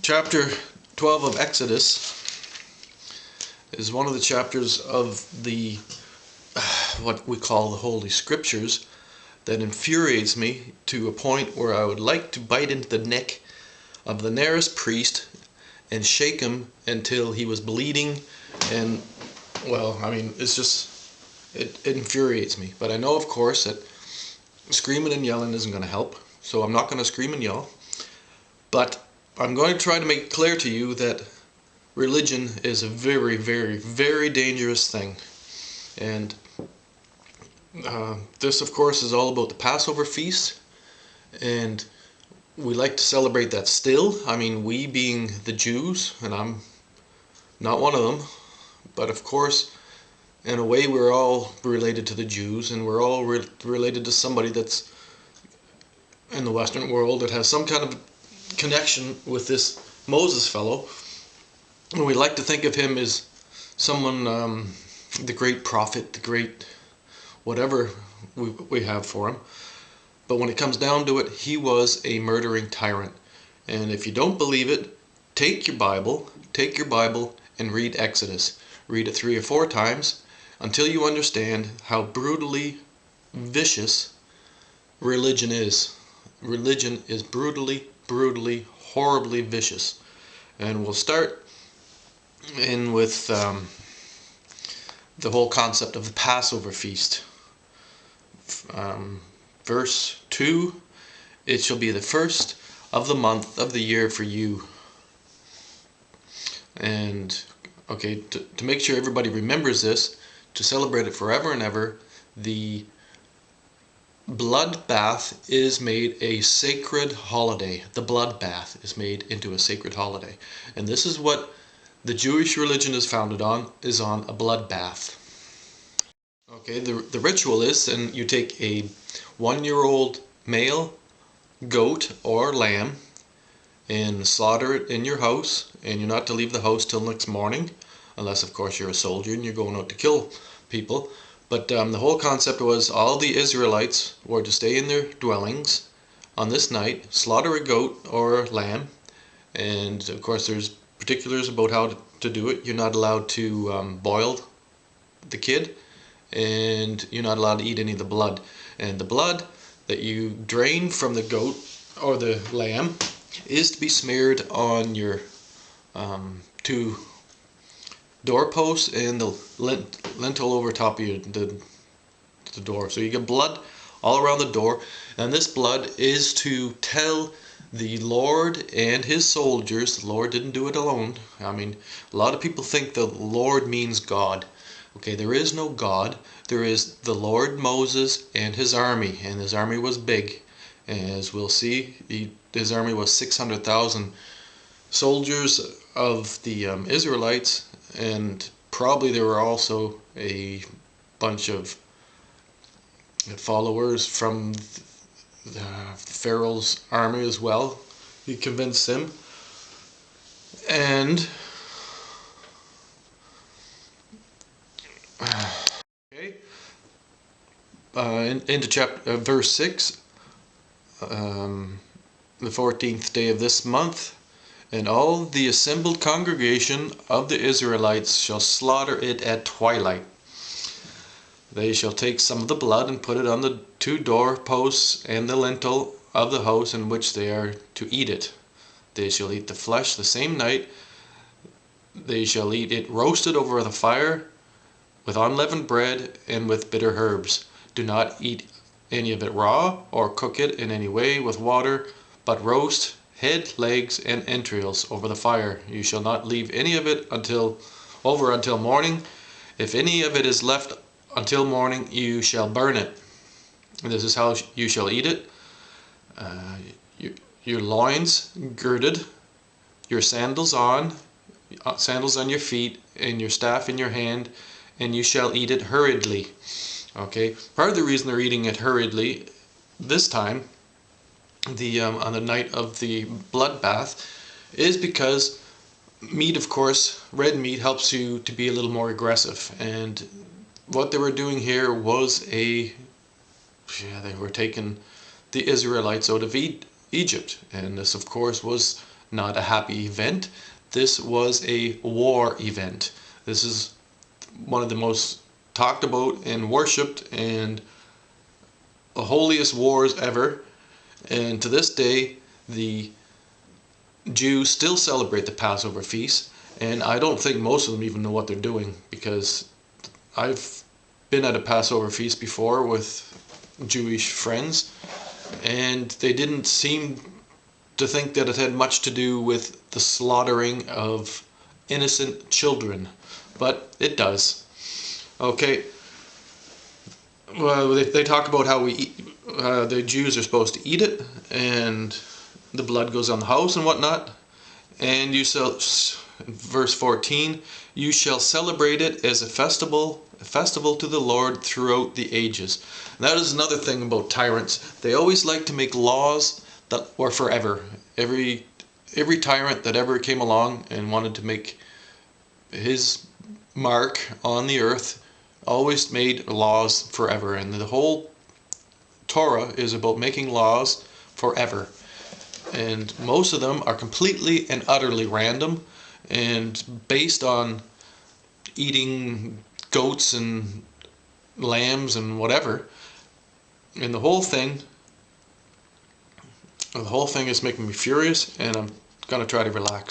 Chapter 12 of Exodus is one of the chapters of the what we call the Holy Scriptures that infuriates me to a point where I would like to bite into the neck of the nearest priest and shake him until he was bleeding. And well, I mean, it's just it infuriates me. But I know, of course, that screaming and yelling isn't going to help, so I'm not going to scream and yell. But I'm going to try to make it clear to you that religion is a very, very, very dangerous thing. And this, of course, is all about the Passover feast. And we like to celebrate that still. I mean, we being the Jews, and I'm not one of them. But of course, in a way, we're all related to the Jews, and we're all related to somebody that's in the Western world that has some kind of connection with this Moses fellow. And we like to think of him as someone, the great prophet, the great whatever we have for him. But when it comes down to it, he was a murdering tyrant. And if you don't believe it, take your Bible and read Exodus. Read it 3 or 4 times until you understand how brutally vicious religion is. Religion is brutally, horribly vicious. And we'll start in with the whole concept of the Passover feast. Verse 2, it shall be the first of the month of the year for you. And okay, to make sure everybody remembers this, to celebrate it forever and ever, the blood bath is made a sacred holiday. The blood bath is made into a sacred holiday. And this is what the Jewish religion is founded on, is on a blood bath. Okay, the ritual is, and you take a 1-year-old male goat or lamb and slaughter it in your house, and you're not to leave the house till next morning, unless of course you're a soldier and you're going out to kill people. But the whole concept was all the Israelites were to stay in their dwellings on this night, slaughter a goat or lamb, and of course there's particulars about how to do it. You're not allowed to boil the kid, and you're not allowed to eat any of the blood. And the blood that you drain from the goat or the lamb is to be smeared on your 2 doorposts and the lintel over top of the door. So you get blood all around the door, and this blood is to tell the Lord and his soldiers. The Lord didn't do it alone. I mean, a lot of people think the Lord means God. Okay, there is no God. There is the Lord Moses and his army, and his army was big. As we'll see, his army was 600,000 soldiers of the Israelites, and probably there were also a bunch of followers from Pharaoh's army as well. He convinced them. And okay, into chapter verse 6, the 14th day of this month, and all the assembled congregation of the Israelites shall slaughter it at twilight. They shall take some of the blood and put it on the 2 doorposts and the lintel of the house in which they are to eat it. They shall eat the flesh the same night. They shall eat it roasted over the fire with unleavened bread and with bitter herbs. Do not eat any of it raw or cook it in any way with water, but roast head, legs, and entrails over the fire. You shall not leave any of it until morning. If any of it is left until morning, you shall burn it. And this is how you shall eat it. Your loins girded, your sandals on your feet, and your staff in your hand, and you shall eat it hurriedly. Okay, part of the reason they're eating it hurriedly this time, on the night of the blood bath, is because meat, of course, red meat helps you to be a little more aggressive. And what they were doing here was they were taking the Israelites out of Egypt. And this, of course, was not a happy event. This was a war event. This is one of the most talked about and worshipped and the holiest wars ever. And to this day, the Jews still celebrate the Passover feast. And I don't think most of them even know what they're doing, because I've been at a Passover feast before with Jewish friends, and they didn't seem to think that it had much to do with the slaughtering of innocent children, but it does. Okay, well, they talk about how the Jews are supposed to eat it, and the blood goes on the house and whatnot. And you shall, verse 14, you shall celebrate it as a festival to the Lord throughout the ages. And that is another thing about tyrants. They always like to make laws that were forever. Every tyrant that ever came along and wanted to make his mark on the earth always made laws forever. And the whole Torah is about making laws forever. And most of them are completely and utterly random and based on eating goats and lambs and whatever. And the whole thing is making me furious, and I'm going to try to relax.